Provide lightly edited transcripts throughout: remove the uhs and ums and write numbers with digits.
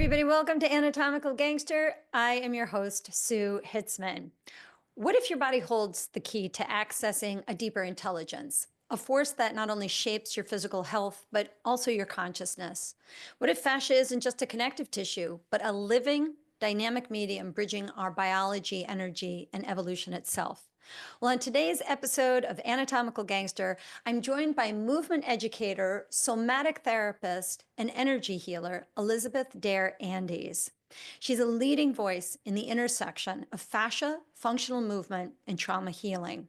everybody. Welcome to Anatomical Gangster. I am your host, Sue Hitzman. What if your body holds the key to accessing a deeper intelligence, a force that not only shapes your physical health, but also your consciousness? What if fascia isn't just a connective tissue, but a living, dynamic medium bridging our biology, energy, and evolution itself? Well, on today's episode of Anatomical Gangster, I'm joined by movement educator, somatic therapist, and energy healer, Elizabeth Dare Andes. She's a leading voice in the intersection of fascia, functional movement, and trauma healing.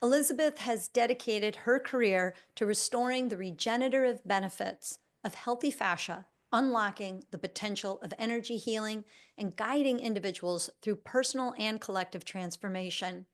Elizabeth has dedicated her career to restoring the regenerative benefits of healthy fascia, unlocking the potential of energy healing, and guiding individuals through personal and collective transformation.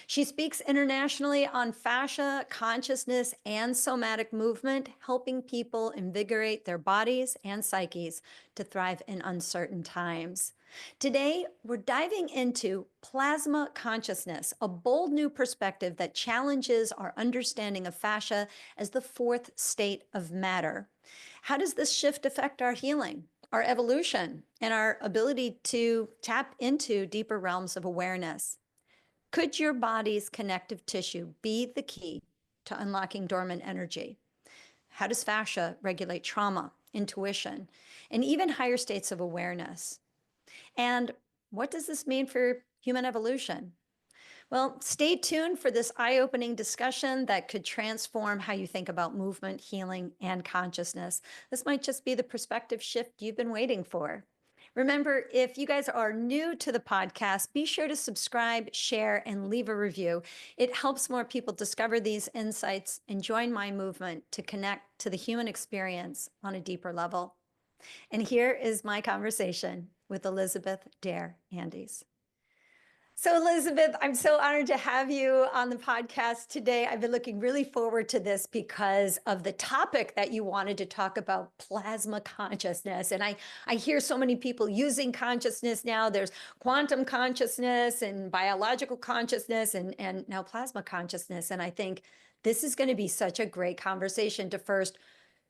She speaks internationally on fascia, consciousness, and somatic movement, helping people invigorate their bodies and psyches to thrive in uncertain times. Today, we're diving into plasma consciousness, a bold new perspective that challenges our understanding of fascia as the fourth state of matter. How does this shift affect our healing, our evolution, and our ability to tap into deeper realms of awareness? Could your body's connective tissue be the key to unlocking dormant energy? How does fascia regulate trauma, intuition, and even higher states of awareness? And what does this mean for human evolution? Well, stay tuned for this eye-opening discussion that could transform how you think about movement, healing, and consciousness. This might just be the perspective shift you've been waiting for. Remember, if you guys are new to the podcast, be sure to subscribe, share, and leave a review. It helps more people discover these insights and join my movement to connect to the human experience on a deeper level. And here is my conversation with Elizabeth Dare Andes. So, Elizabeth, I'm so honored to have you on the podcast today. I've been looking really forward to this because of the topic that you wanted to talk about, plasma consciousness. And I hear so many people using consciousness now. There's quantum consciousness and biological consciousness and now plasma consciousness. And I think this is going to be such a great conversation to first,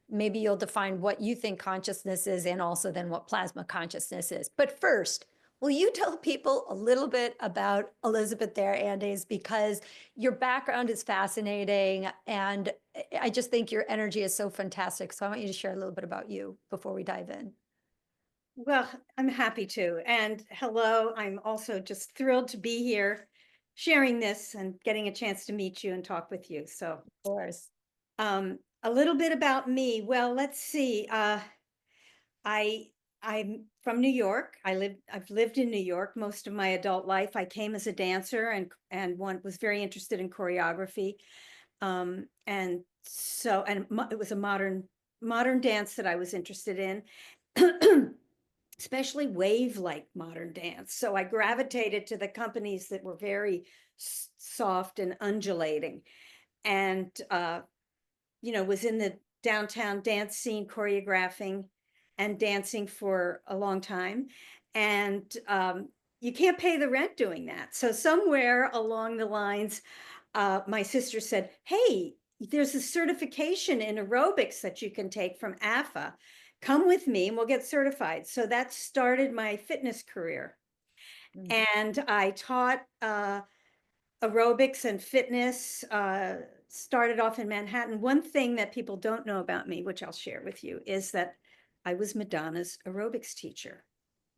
maybe you'll define what you think consciousness is and also then what plasma consciousness is. But first, will you tell people a little bit about Elizabeth Dare Andes, because your background is fascinating and I just think your energy is so fantastic. So I want you to share a little bit about you before we dive in. Well, I'm happy to. And hello, I'm also just thrilled to be here sharing this and getting a chance to meet you and talk with you. So, Of course. a little bit about me. Well, let's see. I I'm from New York. I've lived in New York most of my adult life. I came as a dancer and one was very interested in choreography. And so it was a modern dance that I was interested in. Especially wave-like modern dance. So I gravitated to the companies that were very soft and undulating, and was in the downtown dance scene choreographing and dancing for a long time. And you can't pay the rent doing that. So somewhere along the lines, my sister said, "Hey, there's a certification in aerobics that you can take from AFA. Come with me and we'll get certified." So that started my fitness career. And I taught aerobics and fitness, started off in Manhattan. One thing that people don't know about me, which I'll share with you, is that I was Madonna's aerobics teacher.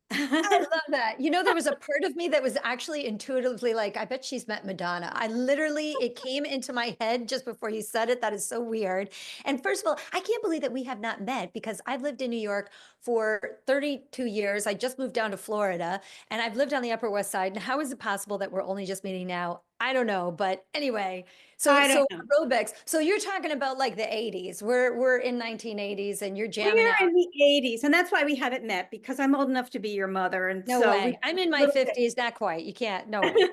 I love that. You know, there was a part of me that was actually intuitively like, I bet she's met Madonna. It came into my head just before you said it. That is so weird. And first of all, I can't believe that we have not met because I've lived in New York for 32 years. I just moved down to Florida and I've lived on the Upper West Side. And how is it possible that we're only just meeting now? I don't know. But anyway, so I don't so know. aerobics. So you're talking about like the 80s. We're in 1980s and you're jamming We're out. in the 80s, and that's why we haven't met, because I'm old enough to be your mother. And No so we way. I'm in my little bit. 50s, not quite. You can't, no way. Not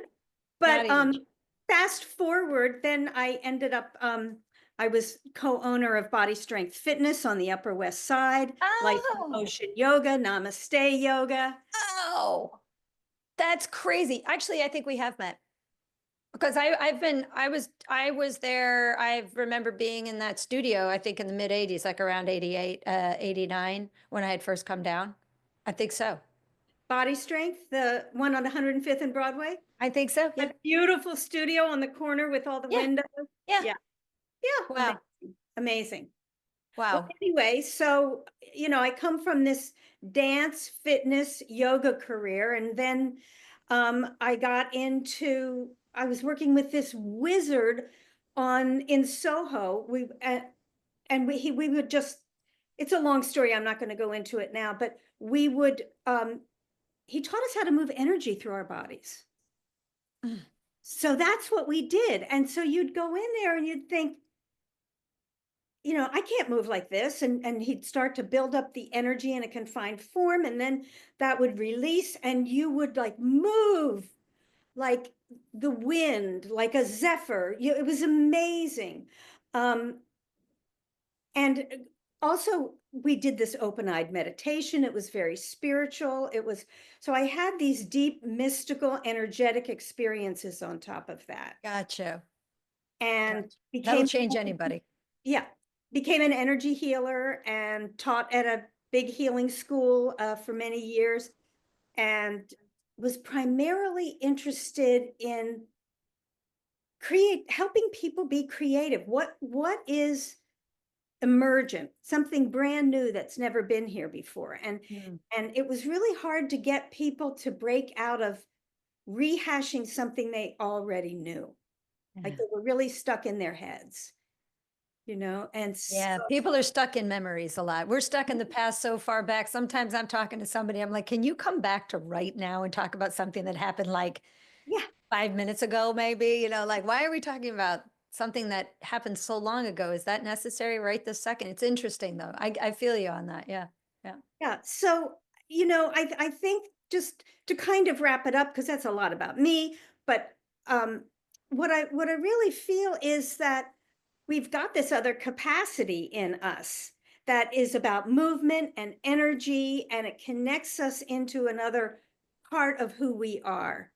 But even. fast forward, then I ended up I was co-owner of Body Strength Fitness on the Upper West Side, Light in Oh, Motion Yoga, Namaste Yoga. oh, that's crazy. Actually, I think we have met because I was there. I remember being in that studio, I think in the mid 80s, like around 88, 89 when I had first come down. I think so. Body Strength, the one on 105th and Broadway. I think so. Yeah. That beautiful studio on the corner with all the Yeah. windows. Yeah. Yeah, yeah, Wow. amazing, amazing. Well, Wow. anyway, so, I come from this dance, fitness, yoga career, and then I got into, I was working with this wizard in Soho. We would just, it's a long story. I'm not going to go into it now, but he taught us how to move energy through our bodies. Mm. So that's what we did. And so you'd go in there and you'd think, I can't move like this. And he'd start to build up the energy in a confined form. And then that would release, and you would like move like the wind, like a zephyr. It was amazing. Um, and also, we did this open-eyed meditation. It was very spiritual. So I had these deep, mystical, energetic experiences on top of that, Gotcha. and Gotcha. That'll became change anybody. yeah, became an energy healer and taught at a big healing school for many years, and was primarily interested in helping people be creative. What is emergent, something brand new that's never been here before? Mm. And it was really hard to get people to break out of rehashing something they already knew. Like Yeah. they were really stuck in their heads, and Yeah, people are stuck in memories a lot. We're stuck in the past so far back. Sometimes I'm talking to somebody, I'm like, can you come back to right now and talk about something that happened like yeah. 5 minutes ago, maybe? Like, why are we talking about something that happened so long ago? Is that necessary right this second? It's interesting though. I feel you on that. Yeah. Yeah. Yeah. So, I think, just to kind of wrap it up, because that's a lot about me, but um, what I really feel is that we've got this other capacity in us that is about movement and energy, and it connects us into another part of who we are,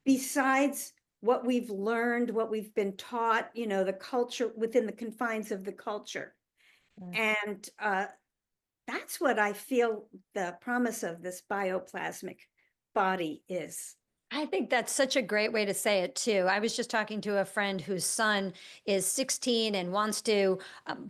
besides what we've learned, what we've been taught, the culture, within the confines of the culture. Yeah. And that's what I feel the promise of this bioplasmic body is. I think that's such a great way to say it too. I was just talking to a friend whose son is 16 and wants to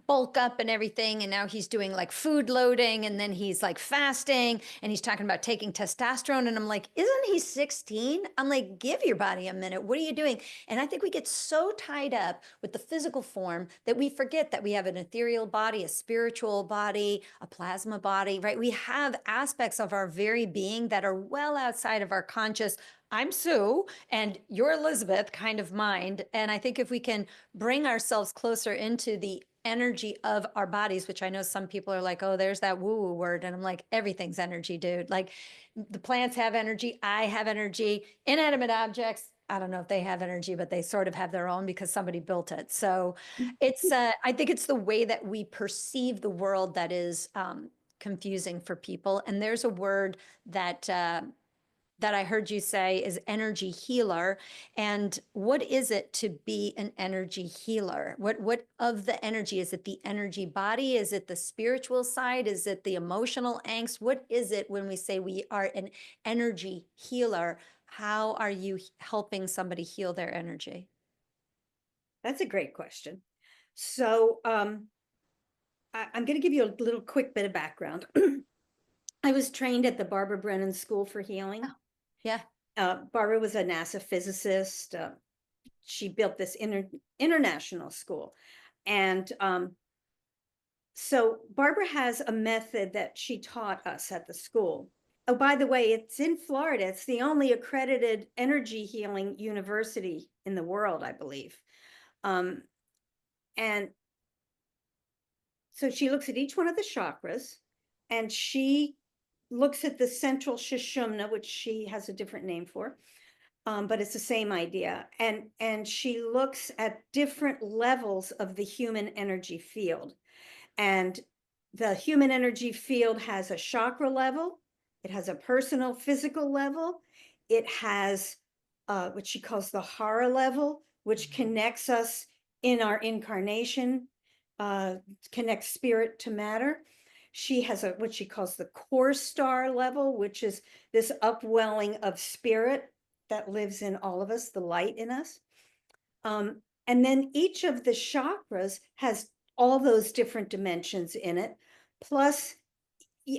bulk up and everything. And now he's doing like food loading and then he's like fasting and he's talking about taking testosterone. And I'm like, isn't he 16? I'm like, give your body a minute. What are you doing? And I think we get so tied up with the physical form that we forget that we have an ethereal body, a spiritual body, a plasma body, right? We have aspects of our very being that are well outside of our conscious I'm Sue and you're Elizabeth kind of mind. And I think if we can bring ourselves closer into the energy of our bodies, which I know some people are like, oh, there's that woo woo word. And I'm like, everything's energy, dude. Like the plants have energy. I have energy. Inanimate objects, I don't know if they have energy, but they sort of have their own because somebody built it. So I think it's the way that we perceive the world that is confusing for people. And there's a word that I heard you say is energy healer. And what is it to be an energy healer? What of the energy? Is it the energy body? Is it the spiritual side? Is it the emotional angst? What is it when we say we are an energy healer? How are you helping somebody heal their energy? That's a great question. So I'm going to give you a little quick bit of background. I was trained at the Barbara Brennan School for Healing. Oh, yeah. Barbara was a NASA physicist. She built this international school. And so Barbara has a method that she taught us at the school. Oh, by the way, it's in Florida. It's the only accredited energy healing university in the world, I believe. And so she looks at each one of the chakras, and she looks at the central Shushumna, which she has a different name for, but it's the same idea. And she looks at different levels of the human energy field. And the human energy field has a chakra level, it has a personal physical level, it has what she calls the hara level, which connects us in our incarnation, connects spirit to matter. She has what she calls the core star level, which is this upwelling of spirit that lives in all of us, the light in us. And then each of the chakras has all those different dimensions in it, plus,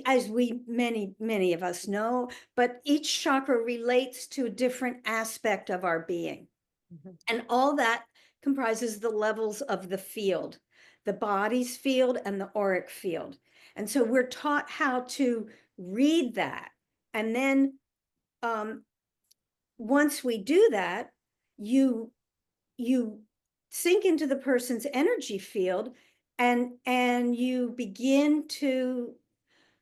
as many of us know, but each chakra relates to a different aspect of our being. Mhm. And all that comprises the levels of the field, the body's field and the auric field. And so we're taught how to read that. And then once we do that, you sink into the person's energy field, and you begin to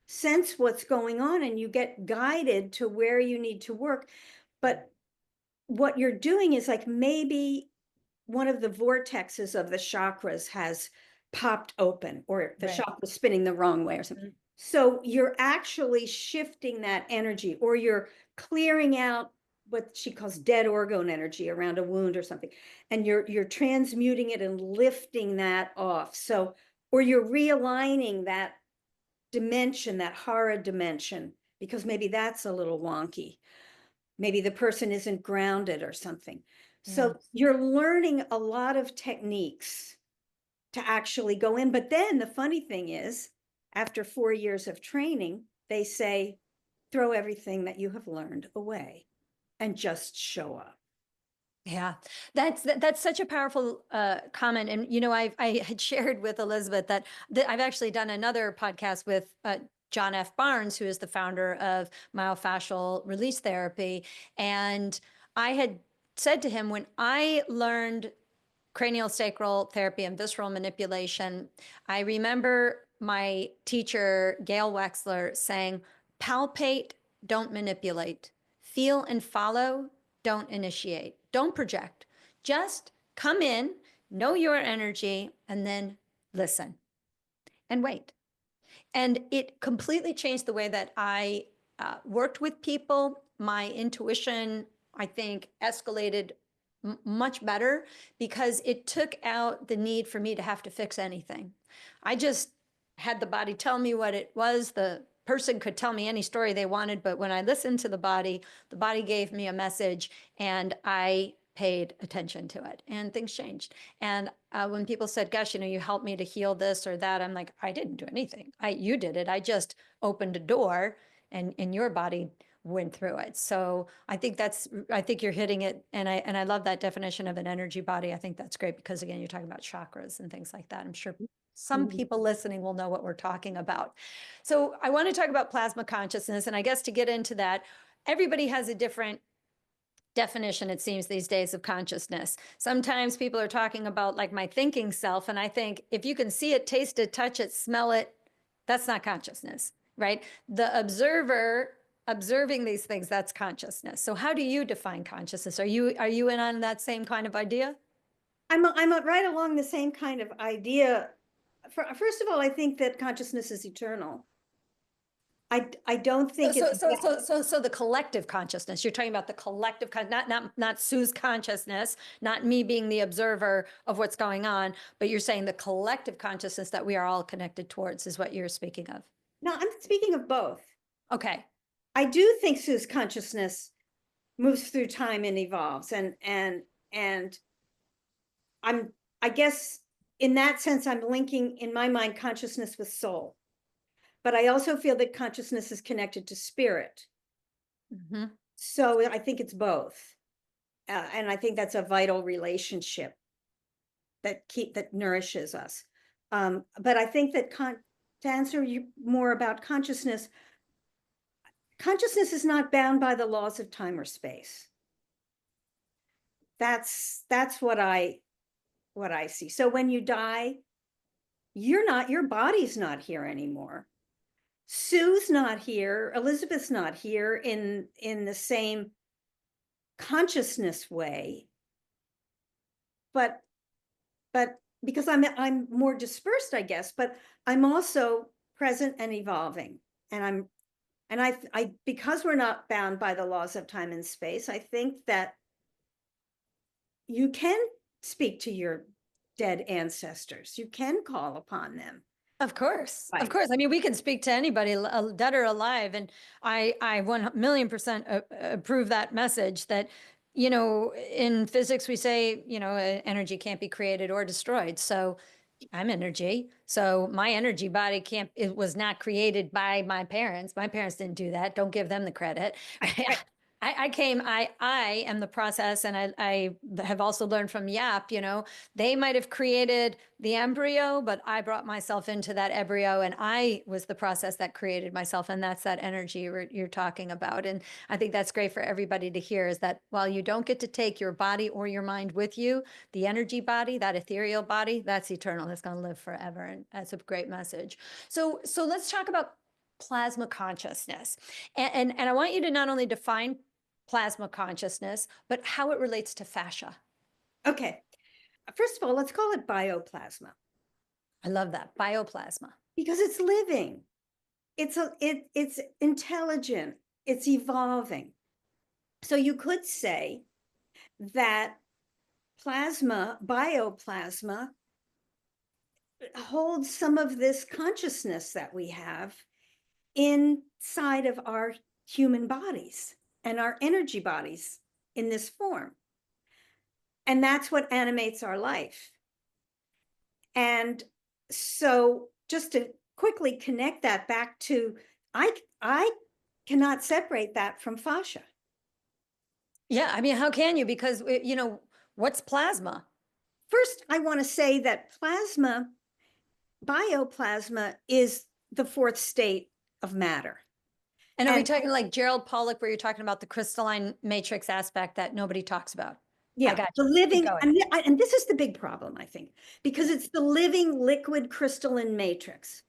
sense what's going on, and you get guided to where you need to work. But what you're doing is like maybe one of the vortexes of the chakras has popped open, or the Right. chakra spinning the wrong way or something. Mhm. So you're actually shifting that energy, or you're clearing out what she calls dead orgone energy around a wound or something, and you're transmuting it and lifting that off. So, or you're realigning that dimension, that hara dimension, because maybe that's a little wonky. Maybe the person isn't grounded or something. Yeah. So you're learning a lot of techniques to actually go in. But then the funny thing is, after 4 years of training, they say, throw everything that you have learned away and just show up. Yeah, that's such a powerful comment, and I had shared with Elizabeth that I've actually done another podcast with John F. Barnes, who is the founder of myofascial release therapy, and I had said to him, when I learned cranial sacral therapy and visceral manipulation, I remember my teacher Gail Wexler saying, "Palpate, don't manipulate. Feel and follow, don't initiate. Don't project. Just come in, know your energy, and then listen and wait." And it completely changed the way that I worked with people. My intuition, I think, escalated much better because it took out the need for me to have to fix anything. I just had the body tell me what it was. The person could tell me any story they wanted, but when I listened to the body gave me a message, and I paid attention to it, and things changed. And when people said, "Gosh, you helped me to heal this or that," I'm like, "I didn't do anything. You did it. I just opened a door, and your body went through it." So I think you're hitting it, and I love that definition of an energy body. I think that's great because, again, you're talking about chakras and things like that. I'm sure some Mhm. people listening will know what we're talking about. So I want to talk about plasma consciousness, and I guess to get into that, everybody has a different definition, it seems, these days of consciousness. Sometimes people are talking about like my thinking self, and I think if you can see it, taste it, touch it, smell it, that's not consciousness, right? The observer observing these things, that's consciousness. So how do you define consciousness? Are you in on that same kind of idea? I'm right along the same kind of idea. First of all, I think that consciousness is eternal. I don't So, think so, it's so, so, so, so the collective consciousness, you're talking about the collective, not Sue's consciousness, not me being the observer of what's going on, but you're saying the collective consciousness that we are all connected towards is what you're speaking of. no, I'm speaking of both. Okay. I do think Sue's consciousness moves through time and evolves, and I'm I guess in that sense I'm linking in my mind consciousness with soul. But I also feel that consciousness is connected to spirit. Hmm. So I think it's both. And I think that's a vital relationship that nourishes us. But I think that to answer you more about consciousness, consciousness is not bound by the laws of time or space. That's what I see. So when you die, your body's not here anymore. Sue's not here, Elizabeth's not here in the same consciousness way, but because I'm more dispersed, I guess, but I'm also present and evolving. And I because we're not bound by the laws of time and space, I think that you can speak to your dead ancestors. You can call upon them. Of course, of Right. course. I mean, we can speak to anybody, dead or alive, and I 1,000,000% approve that message. That in physics we say energy can't be created or destroyed. So I'm energy. So my energy body can't, it was not created by my parents. My parents didn't do that. Don't give them the credit. Right, right. I am the process. And I have also learned from Yap, they might have created the embryo, but I brought myself into that embryo and I was the process that created myself. And that's that energy you're talking about. And I think that's great for everybody to hear, is that while you don't get to take your body or your mind with you, the energy body, that ethereal body, that's eternal. It's going to live forever. And that's a great message. So let's talk about plasma consciousness. And I want you to not only define plasma consciousness, but how it relates to fascia. Okay. First of all, let's call it bioplasma I love that. Bioplasma. because it's living. It's intelligent. It's evolving. So you could say that bioplasma holds some of this consciousness that we have inside of our human bodies and our energy bodies in this form. And that's what animates our life. And so just to quickly connect that back to, I cannot separate that from fascia. Yeah, I mean, how can you? Because what's plasma? First, I want to say that bioplasma is the fourth state of matter. And are we And talking like Gerald Pollack, where you're talking about the crystalline matrix aspect that nobody talks about? I yeah, got the you. Keep living, going. and this is the big problem, I think, because it's the living liquid crystalline matrix.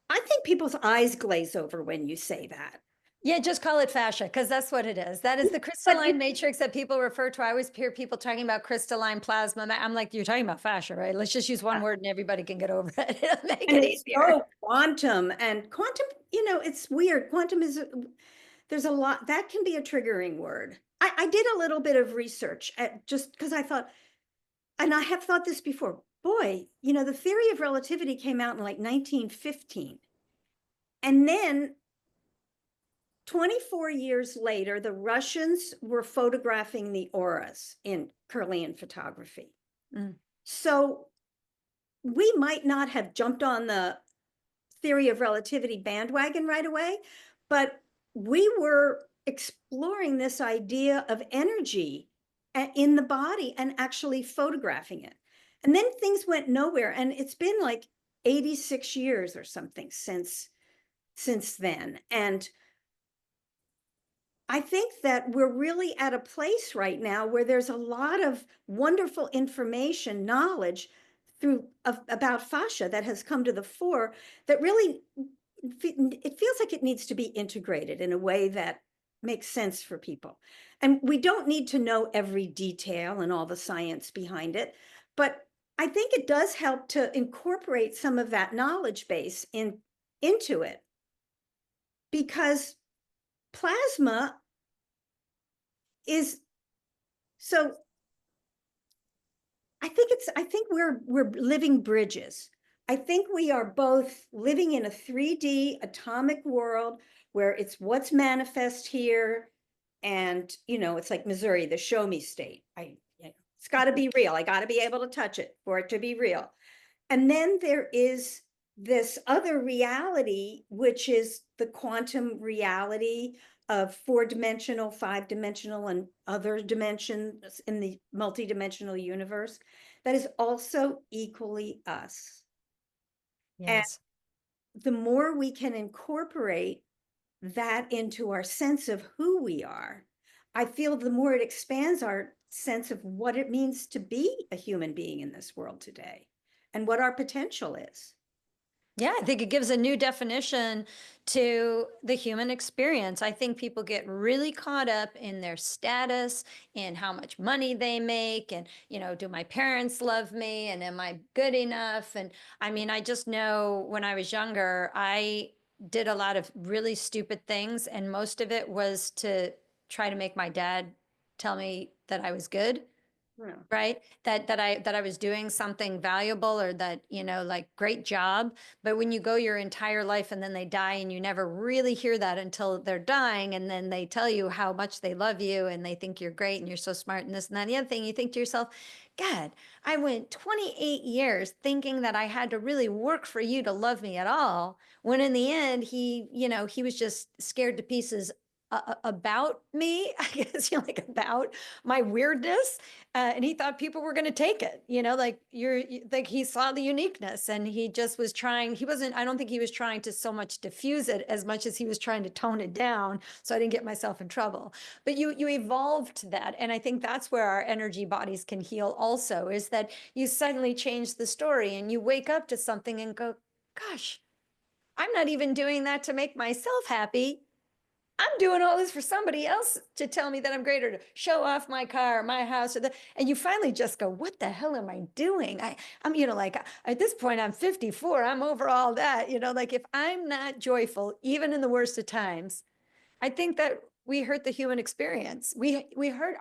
I think people's eyes glaze over when you say that. Yeah, just call it fascia because that's what it is. That is the But crystalline matrix that people refer to. I always hear people talking about crystalline plasma. I'm like, you're talking about fascia, right? Let's just use one word and everybody can get over it. It'll make and it it's easier. so quantum, and quantum, it's weird. Quantum is, there's a lot that can be a triggering word. I did a little bit of research at, just because I thought, and I have thought this before, boy, the theory of relativity came out in like 1915. And then 24 years later, the Russians were photographing the auras in Kirlian photography. Mm. So we might not have jumped on the theory of relativity bandwagon right away, but we were exploring this idea of energy in the body and actually photographing it. And then things went nowhere. And it's been like 86 years or something since then. And I think that we're really at a place right now where there's a lot of wonderful information, knowledge about fascia that has come to the fore that really, it feels like it needs to be integrated in a way that makes sense for people. And we don't need to know every detail and all the science behind it, but I think it does help to incorporate some of that knowledge base into it, because plasma is, so I think we're living bridges. I think we are both living in a 3D atomic world where it's what's manifest here. And, it's like Missouri, the show me state. It's got to be real. I got to be able to touch it for it to be real. And then there is this other reality, which is the quantum reality of 4-dimensional, 5-dimensional, and other dimensions in the multidimensional universe that is also equally us. And Yes. the more we can incorporate that into our sense of who we are, I feel the more it expands our sense of what it means to be a human being in this world today and what our potential is. Yeah, I think it gives a new definition to the human experience. I think people get really caught up in their status, in how much money they make, and, do my parents love me, and am I good enough? And I mean, I just know when I was younger, I did a lot of really stupid things, and most of it was to try to make my dad tell me that I was good. Yeah. right? That I was doing something valuable, or that, like, great job. But when you go your entire life and then they die, and you never really hear that until they're dying, and then they tell you how much they love you and they think you're great and you're so smart and this and that and the other thing, you think to yourself, God, I went 28 years thinking that I had to really work for you to love me at all, when in the end he was just scared to pieces about me, I guess, like, about my weirdness. And he thought people were going to take it, like, like, he saw the uniqueness, and he just was trying. I don't think he was trying to so much diffuse it as much as he was trying to tone it down, so I didn't get myself in trouble. But you evolved that, and I think that's where our energy bodies can heal also, is that you suddenly change the story and you wake up to something and go, gosh, I'm not even doing that to make myself happy. I'm doing all this for somebody else to tell me that I'm great, or to show off my car, my house, and you finally just go, what the hell am I doing? I'm, like, at this point, I'm 54. I'm over all that, like, if I'm not joyful, even in the worst of times, I think that we hurt the human experience. We hurt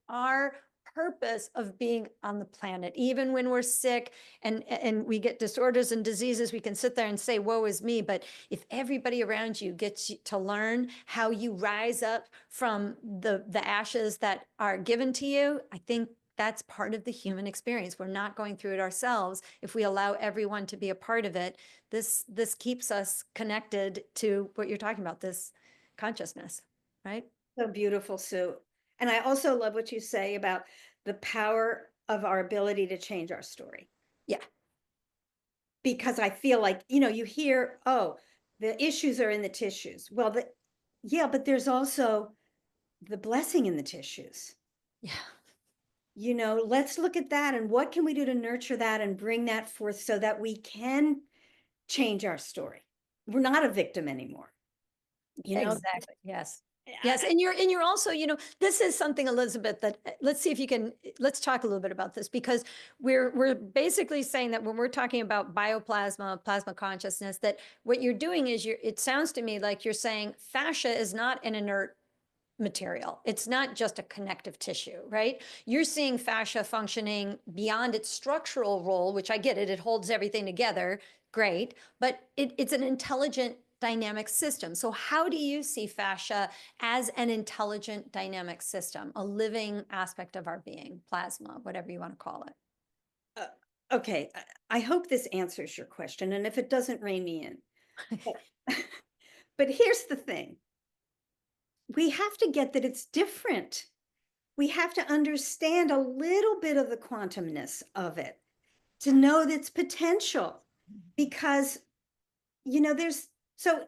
our purpose of being on the planet. Even when we're sick and we get disorders and diseases, we can sit there and say, woe is me. But if everybody around you gets to learn how you rise up from the ashes that are given to you, I think that's part of the human experience. We're not going through it ourselves. If we allow everyone to be a part of it, this keeps us connected to what you're talking about, this consciousness, right? So beautiful, Sue. And I also love what you say about the power of our ability to change our story. Yeah. Because I feel like, you hear, oh, the issues are in the tissues. Well, yeah, but there's also the blessing in the tissues. Yeah. Let's look at that, and what can we do to nurture that and bring that forth so that we can change our story. We're not a victim anymore. You know, Exactly. Yes. Yes. I- And you're also, this is something, Elizabeth, that let's see if you can, let's talk a little bit about this, because we're basically saying that when we're talking about bioplasma, plasma consciousness, that what you're doing is it sounds to me like you're saying fascia is not an inert material. It's not just a connective tissue, right? You're seeing fascia functioning beyond its structural role, which I get it. It holds everything together. Great. But it's an intelligent dynamic system. So how do you see fascia as an intelligent dynamic system, a living aspect of our being, plasma, whatever you want to call it? uh, okay. I hope this answers your question. And if it doesn't, rein me in. But, but here's the thing. We have to get that it's different. We have to understand a little bit of the quantumness of it to know its potential, because there's so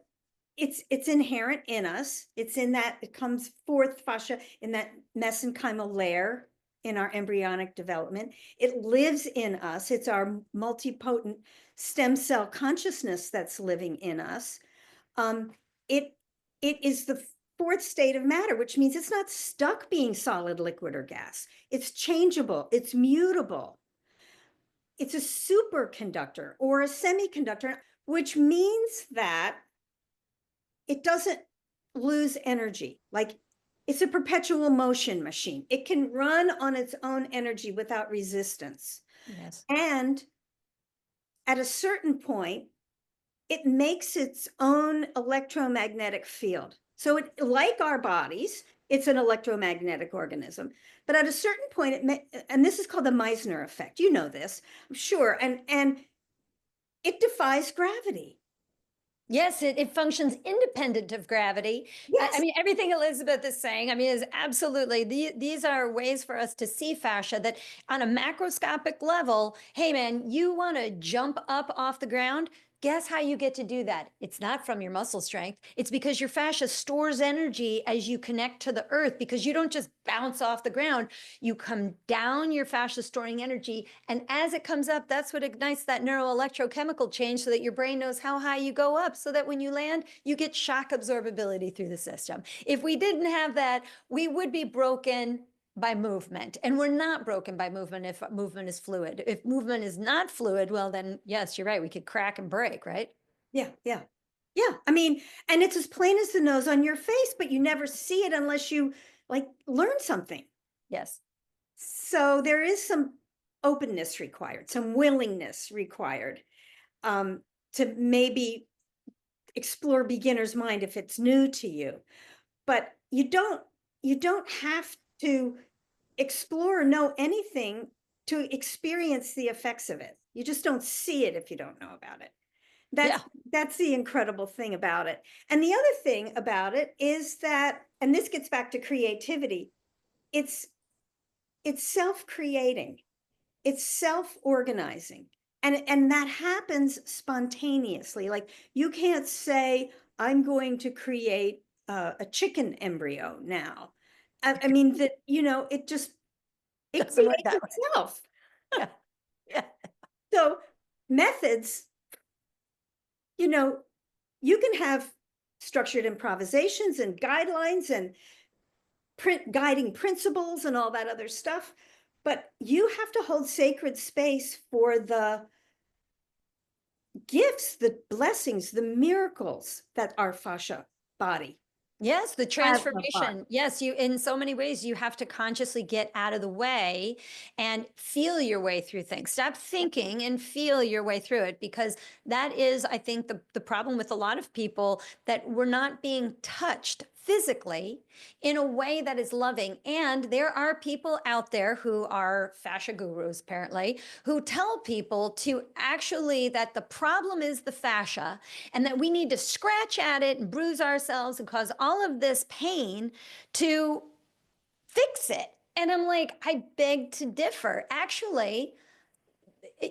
it's inherent in us. It's in that it comes forth fascia in that mesenchymal layer in our embryonic development. It lives in us. It's our multipotent stem cell consciousness that's living in us. um it it is the fourth state of matter, which means it's not stuck being solid, liquid, or gas. It's changeable, it's mutable. It's a superconductor or a semiconductor, which means that it doesn't lose energy. Like, it's a perpetual motion machine. It can run on its own energy without resistance. Yes. And at a certain point, it makes its own electromagnetic field. So like our bodies, it's an electromagnetic organism. But at a certain point, and this is called the Meissner effect. You know this, I'm sure. And it defies gravity. Yes, it functions independent of gravity. I Yes. mean, everything Elizabeth is saying, I mean, is absolutely, these are ways for us to see fascia that on a macroscopic level, hey man, you want to jump up off the ground? Guess how you get to do that? It's not from your muscle strength. It's because your fascia stores energy as you connect to the earth, because you don't just bounce off the ground. You come down your fascia storing energy. And as it comes up, that's what ignites that neuroelectrochemical change, so that your brain knows how high you go up, so that when you land, you get shock absorbability through the system. If we didn't have that, we would be broken by movement. And we're not broken by movement if movement is fluid. If movement is not fluid, well, then yes, you're right. We could crack and break, right? Yeah, yeah. Yeah. I mean, and it's as plain as the nose on your face, but you never see it unless you like learn something. Yes. So there is some openness required, some willingness required, um, to maybe explore beginner's mind if it's new to you. But you don't have to explore or know anything to experience the effects of it. You just don't see it if you don't know about it. That's Yeah. that's the incredible thing about it. And the other thing about it is that, and this gets back to creativity, it's it's self-creating. It's self-organizing. And that happens spontaneously. Like you can't say, I'm going to create a chicken embryo now. I mean that, it just it Doesn't work creates that way. itself. Yeah. Yeah. So methods, you know, you can have structured improvisations and guidelines and print guiding principles and all that other stuff, but you have to hold sacred space for the gifts, the blessings, the miracles that our fascia body, Yes, the plasma body. transformation. Yes, you in so many ways you have to consciously get out of the way and feel your way through things. Stop thinking and feel your way through it because that is, I think, the problem with a lot of people that we're not being touched physically in a way that is loving. And there are people out there who are fascia gurus, apparently, who tell people to actually that the problem is the fascia and that we need to scratch at it and bruise ourselves and cause all of this pain to fix it. And I'm like, I beg to differ. Actually,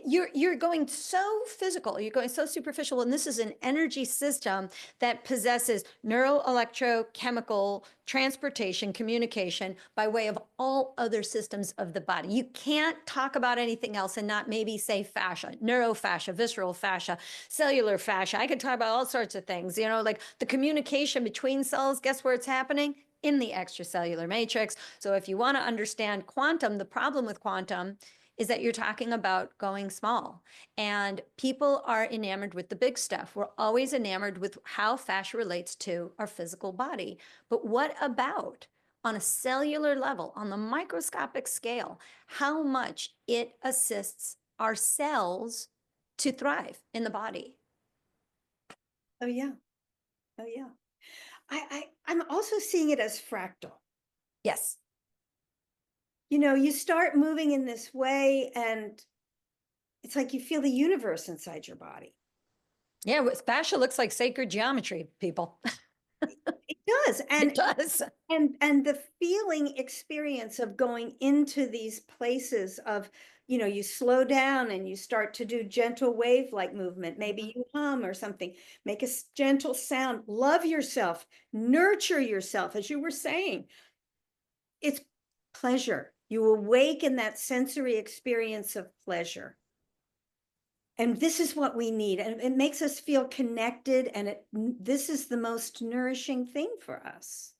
you're going so physical, you're going so superficial, and this is an energy system that possesses neuroelectrochemical transportation communication by way of all other systems of the body. You can't talk about anything else and not maybe say fascia, neurofascia, visceral fascia, cellular fascia. I could talk about all sorts of things, like the communication between cells. Guess where it's happening? In the extracellular matrix. So if you want to understand quantum, the problem with quantum is that you're talking about going small. And people are enamored with the big stuff. We're always enamored with how fascia relates to our physical body. But what about on a cellular level, on the microscopic scale, how much it assists our cells to thrive in the body? Oh yeah. Oh yeah. I'm also seeing it as fractal. Yes. You start moving in this way and it's like you feel the universe inside your body. Yeah, fascia looks like sacred geometry, people. It does. It And does. and the feeling experience of going into these places of, you slow down and you start to do gentle wave like movement, maybe you hum or something, make a gentle sound, love yourself, nurture yourself, as you were saying. It's pleasure. You awaken that sensory experience of pleasure. And this is what we need. And it makes us feel connected. And this is the most nourishing thing for us.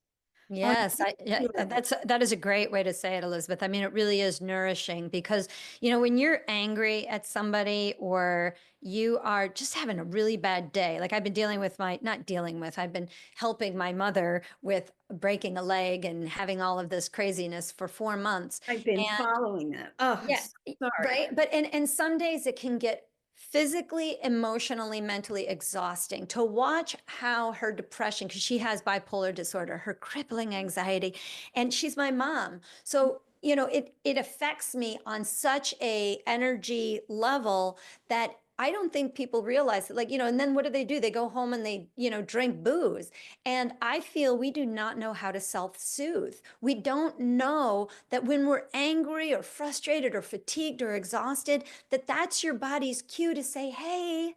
On Yes, every level. that is a great way to say it, Elizabeth. I mean, it really is nourishing because, when you're angry at somebody or you are just having a really bad day, like I've been dealing with not dealing with, I've been helping my mother with breaking a leg and having all of this craziness for 4 months. I've been And following that. Oh, I'm yeah, so sorry. right. But and some days it can get physically, emotionally, mentally exhausting to watch how her depression, because she has bipolar disorder, her crippling anxiety, and she's my mom. So, it affects me on such a energy level that I don't think people realize it. Like, and then what do? They go home and they, drink booze. And I feel we do not know how to self-soothe. We don't know that when we're angry or frustrated or fatigued or exhausted, that's your body's cue to say, hey,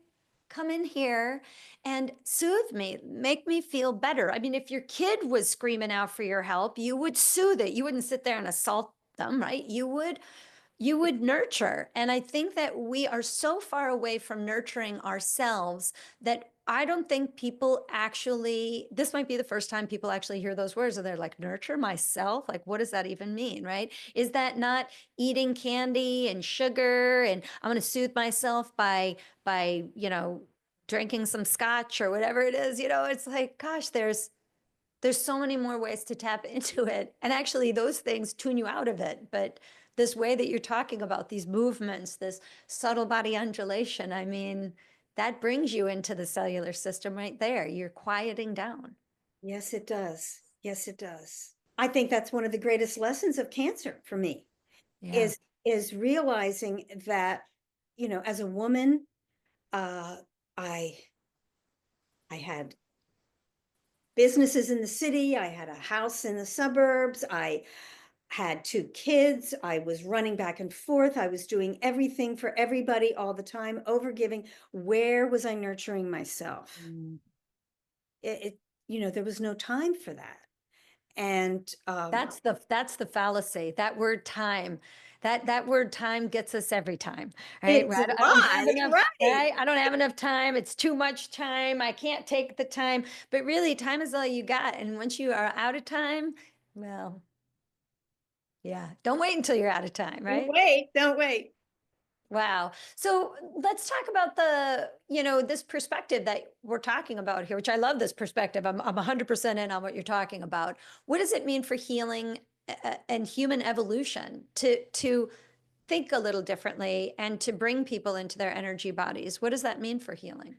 come in here and soothe me, make me feel better. I mean, if your kid was screaming out for your help, you would soothe it. You wouldn't sit there and assault them, right? You would nurture. And I think that we are so far away from nurturing ourselves that I don't think people actually, this might be the first time people actually hear those words and they're like, nurture myself? Like, what does that even mean, right? Is that not eating candy and sugar and I'm going to soothe myself by drinking some scotch or whatever it is? It's like, gosh, there's so many more ways to tap into it. And actually those things tune you out of it. But this way that you're talking about, these movements, this subtle body undulation, I mean, that brings you into the cellular system right there. You're quieting down. Yes, it does. Yes, it does. I think that's one of the greatest lessons of cancer for me Yeah. is realizing that, as a woman, uh, I I had businesses in the city, I had a house in the suburbs, I had two kids, I was running back and forth, I was doing everything for everybody all the time, overgiving. Where was I nurturing myself? Mm. There was no time for that. And That's the fallacy. That word time. That word time gets us every time, right? it Where I don't have was enough, right. right? I don't have enough time. It's too much time. I can't take the time. But really, time is all you got. And once you are out of time, well, yeah, don't wait until you're out of time, Don't right? wait, don't wait. Wow. So let's talk about this perspective that we're talking about here, which I love this perspective. I'm 100% in on what you're talking about. What does it mean for healing and human evolution to think a little differently and to bring people into their energy bodies? What does that mean for healing?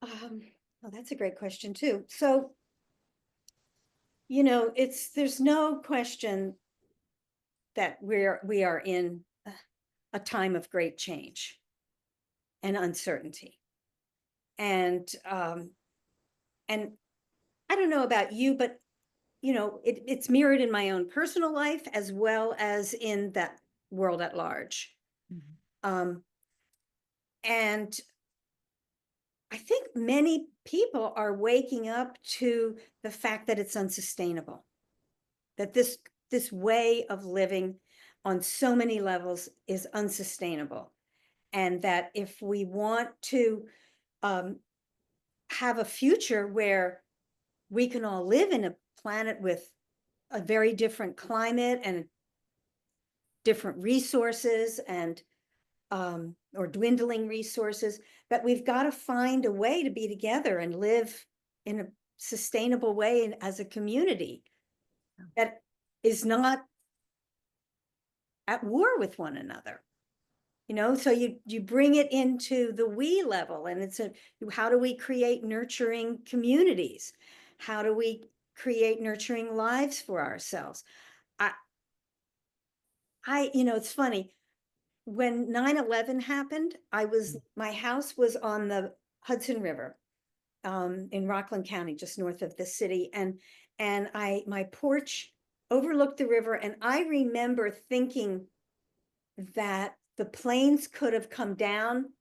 Um, oh, that's a great question too. So, there's no question that we are in a time of great change and uncertainty. And I don't know about you, but it's mirrored in my own personal life as well as in that world at large. Mhm. Um, and I think many people are waking up to the fact that it's unsustainable, that this way of living on so many levels is unsustainable, and that if we want to um, have a future where we can all live in a planet with a very different climate and different resources and or dwindling resources, that we've got to find a way to be together and live in a sustainable way and as a community that is not at war with one another. So you bring it into the we level, and how do we create nurturing communities? How do we create nurturing lives for ourselves? It's funny, when 9/11 happened, my house was on the Hudson River, in Rockland County, just north of the city. And my porch overlooked the river. And I remember thinking that the planes could have come down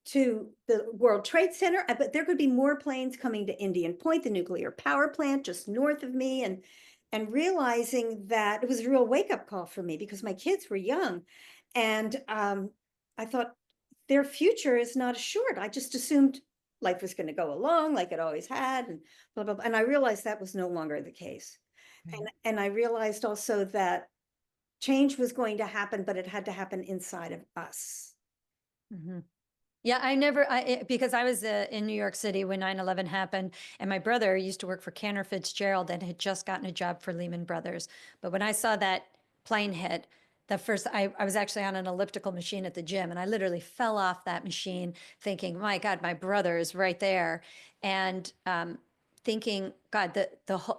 to the World Trade Center, but there could be more planes coming to Indian Point, the nuclear power plant just north of me. And realizing that it was a real wake-up call for me because my kids were young. And I thought their future is not assured. I just assumed life was going to go along like it always had, and blah, blah, blah. And I realized that was no longer the case. And I realized also that change was going to happen, but it had to happen inside of us. Mhm. Yeah, because I was in New York City when 9/11 happened, and my brother used to work for Cantor Fitzgerald and had just gotten a job for Lehman Brothers. But when I saw that plane hit, I was actually on an elliptical machine at the gym, and I literally fell off that machine thinking, my God, my brother is right there. And thinking, God, it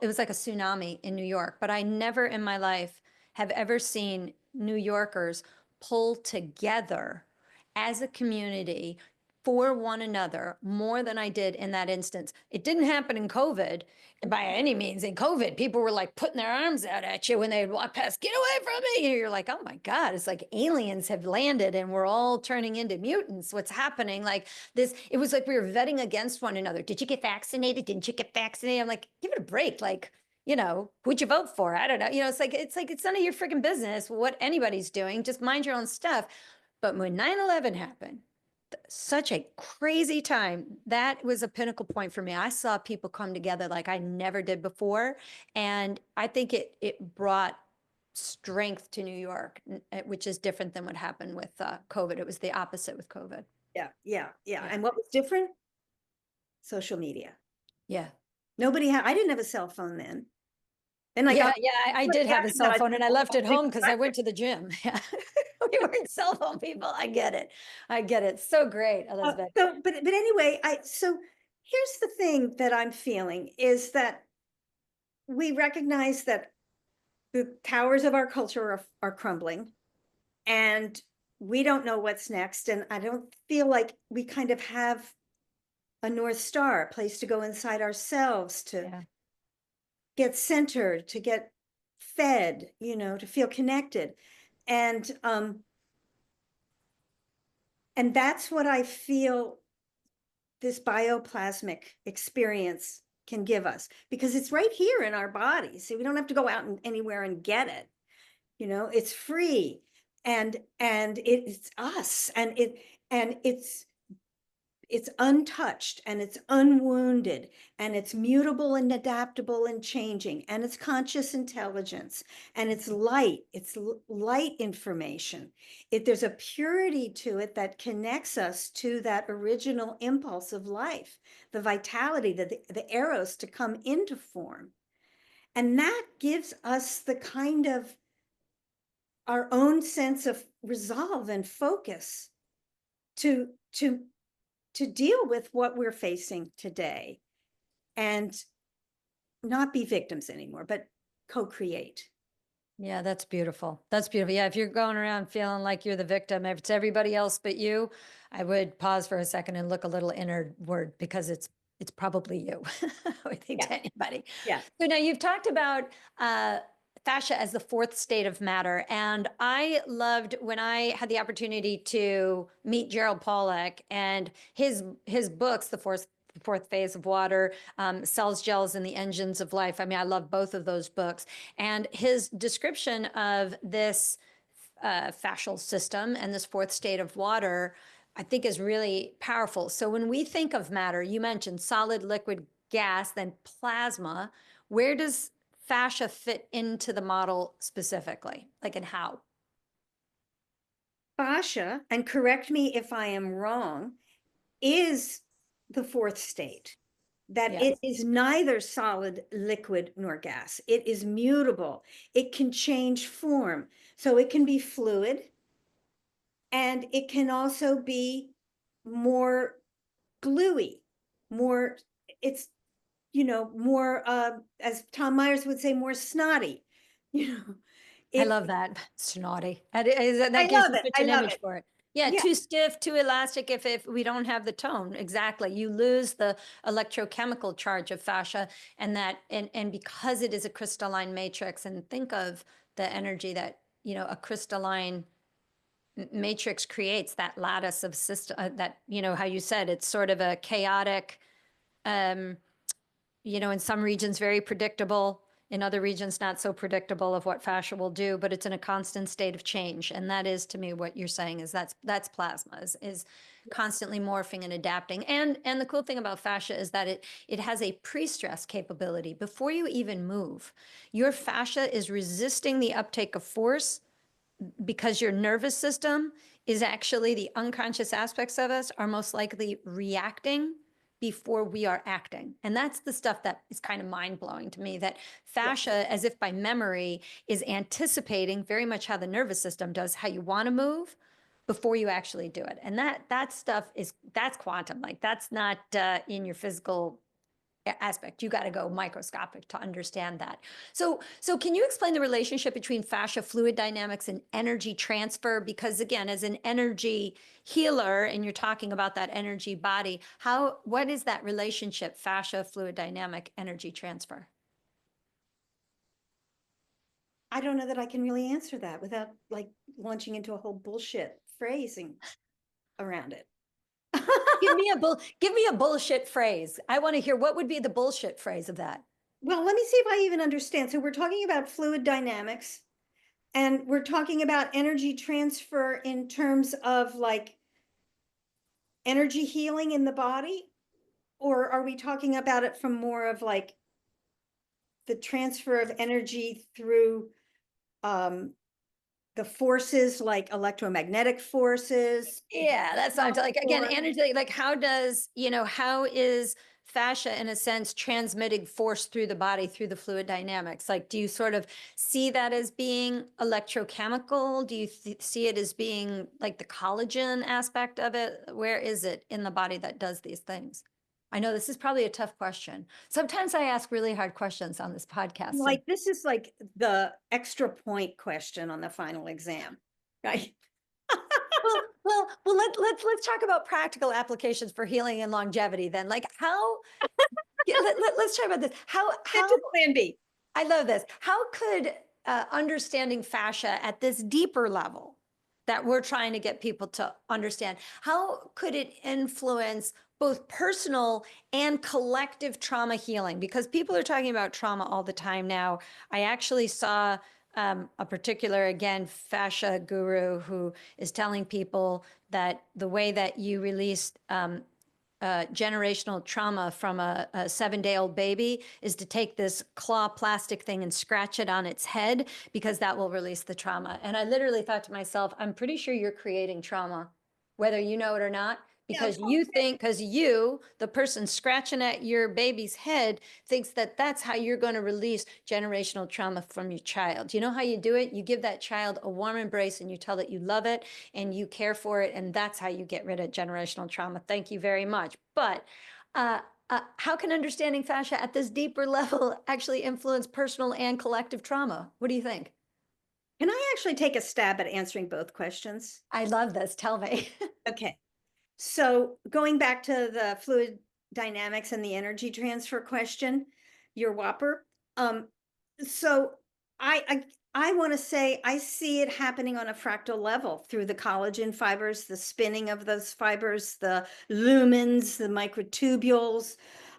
was like a tsunami in New York. But I never in my life have ever seen New Yorkers pull together as a community for one another more than I did in that instance. It didn't happen in COVID by any means. In COVID, people were like putting their arms out at you when they'd walk past, get away from me. And you're like, oh my God, it's like aliens have landed and we're all turning into mutants. What's happening? Like this, it was like we were vetting against one another. Did you get vaccinated? Didn't you get vaccinated? I'm like, give it a break. Like, who'd you vote for? I don't know. It's none of your freaking business what anybody's doing. Just mind your own stuff. But when 9/11 happened, such a crazy time, that was a pinnacle point for me. I saw people come together like I never did before. And I think it brought strength to New York, which is different than what happened with COVID. It was the opposite with COVID. Yeah, yeah, yeah. Yeah. And what was different? Social media. Yeah. I didn't have a cell phone then. Then I Yeah, got yeah, I put did down have a that cell I phone and I felt left it big home because I went pressure. to the gym. Yeah. We weren't cell phone people. I get it. I get it. So great, Elizabeth. But anyway, so here's the thing that I'm feeling is that we recognize that the towers of our culture are crumbling, and we don't know what's next. And I don't feel like we kind of have a North Star, a place to go inside ourselves to Yeah. get centered, to get fed, to feel connected. And and that's what I feel this bioplasmic experience can give us, because it's right here in our bodies. So we don't have to go out and anywhere and get it. It's free, and it's us, and it's untouched, and it's unwounded, and it's mutable and adaptable and changing, and it's conscious intelligence, and it's light information. There's a purity to it that connects us to that original impulse of life, the vitality, the eros to come into form. And that gives us the kind of our own sense of resolve and focus to to to deal with what we're facing today, and not be victims anymore, but co-create. Yeah, that's beautiful. That's beautiful. Yeah, if you're going around feeling like you're the victim, if it's everybody else but you, I would pause for a second and look a little inward because it's probably you. I think Yeah, to anybody. yeah. So now you've talked about fascia as the fourth state of matter, and I loved when I had the opportunity to meet Gerald Pollack and his books, the fourth phase of water, cells, gels, and the engines of life. I mean, I love both of those books. And his description of this fascial system and this fourth state of water, I think, is really powerful. So when we think of matter, you mentioned solid, liquid, gas, then plasma. Where does fascia fit into the model specifically? Like, and how? Fascia, and correct me if I am wrong, is the fourth state, that it Yes. is neither solid, liquid, nor gas. It is mutable. It can change form. So it can be fluid, and it can also be more gluey, more, it's, more, as Tom Myers would say, more snotty. You know, I it, love that. Snotty. I That gives love you it. such I an love image it. for it. Yeah, Yeah. too stiff, too elastic if we don't have the tone. Exactly. You lose the electrochemical charge of fascia, and and because it is a crystalline matrix, and think of the energy that, a crystalline matrix creates, that lattice of system, that, how you said it's sort of a chaotic, um in some regions very predictable, in other regions not so predictable of what fascia will do, but it's in a constant state of change. And that is, to me, what you're saying is that's plasma is constantly morphing and adapting. And the cool thing about fascia is that it has a pre-stress capability. Before you even move, your fascia is resisting the uptake of force, because your nervous system is actually, the unconscious aspects of us are most likely reacting before we are acting. And that's the stuff that is kind of mind blowing to me, that Yes. fascia, as if by memory, is anticipating very much how the nervous system does, how you want to move before you actually do it. And that stuff that's quantum. Like, that's not in your physical aspect. You got to go microscopic to understand that. So can you explain the relationship between fascia fluid dynamics and energy transfer? Because again, as an energy healer, and you're talking about that energy body, what is that relationship, fascia fluid dynamic energy transfer? I don't know that I can really answer that without like launching into a whole bullshit phrasing around it. Give me a bullshit phrase. I want to hear, what would be the bullshit phrase of that? Well, let me see if I even understand. So we're talking about fluid dynamics, and we're talking about energy transfer in terms of like energy healing in the body, or are we talking about it from more of like the transfer of energy through um the forces like electromagnetic forces, Yeah, that's what I'm health like, again, force? energy, like how does, how is fascia, in a sense, transmitting force through the body through the fluid dynamics? Like, do you sort of see that as being electrochemical? Do you see it as being like the collagen aspect of it? Where is it in the body that does these things? I know this is probably a tough question. Sometimes I ask really hard questions on this podcast. So Like, this is like the extra point question on the final exam, right? let's talk about practical applications for healing and longevity then. Like how let's talk about this. Get How to plan B. I love this. How could understanding fascia at this deeper level that we're trying to get people to understand, how could it influence both personal and collective trauma healing? Because people are talking about trauma all the time now. I actually saw a particular, again, fascia guru who is telling people that the way that you release generational trauma from a 7-day-old baby is to take this claw plastic thing and scratch it on its head, because that will release the trauma. And I literally thought to myself, I'm pretty sure you're creating trauma, whether you know it or not, Yeah, because you think, because you, the person scratching at your baby's head, thinks that that's how you're going to release generational trauma from your child. You know how you do it? You give that child a warm embrace and you tell it you love it and you care for it, and that's how you get rid of generational trauma. Thank you very much. But how can understanding fascia at this deeper level actually influence personal and collective trauma? What do you think? can I actually take a stab at answering both questions? I love this. Tell me. Okay. So going back to the fluid dynamics and the energy transfer question, your Whopper. So I want to say I see it happening on a fractal level through the collagen fibers, the spinning of those fibers, the lumens, the microtubules.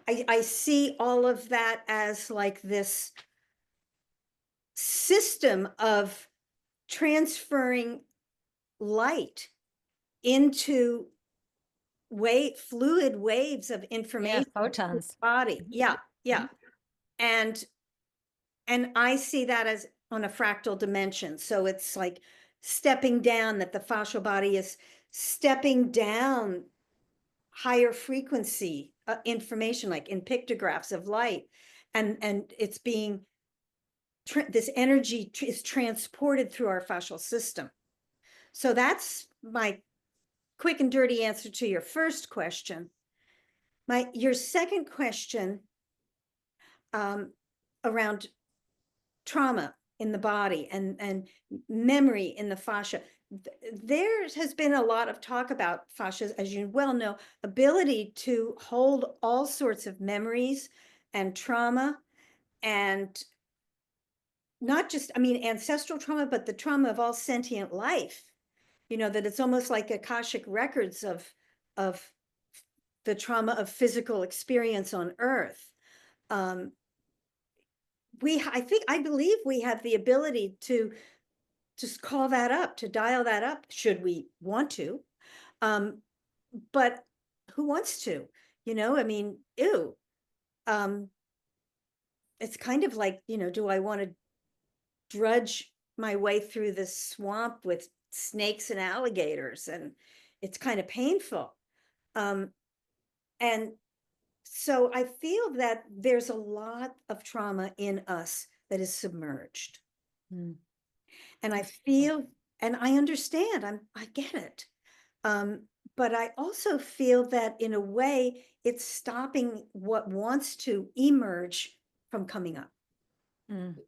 I see all of that as like this system of transferring light into fluid waves of Yeah, information to the photons. body. Yeah, yeah. Mhm. And I see that as on a fractal dimension. So it's like stepping down, that the fascial body is stepping down higher frequency information, like in pictographs of light, and it's being this energy is transported through our fascial system. So that's my quick and dirty answer to your first question. Your second question, around trauma in the body and memory in the fascia. There has been a lot of talk about fascia, as you well know, ability to hold all sorts of memories and trauma, and not just, I mean, ancestral trauma, but the trauma of all sentient life. You know, that it's almost like Akashic records of the trauma of physical experience on Earth. Um, I believe we have the ability to just call that up, to dial that up, should we want to. Um, but who wants to? You know, I mean, ew. Um, it's kind of like, you know, do I want to drudge my way through this swamp with snakes and alligators? And it's kind of painful. Um, and so I feel that there's a lot of trauma in us that is submerged. Mm. And I feel, and I understand, I get it. But I also feel that in a way, it's stopping what wants to emerge from coming up, Mm. to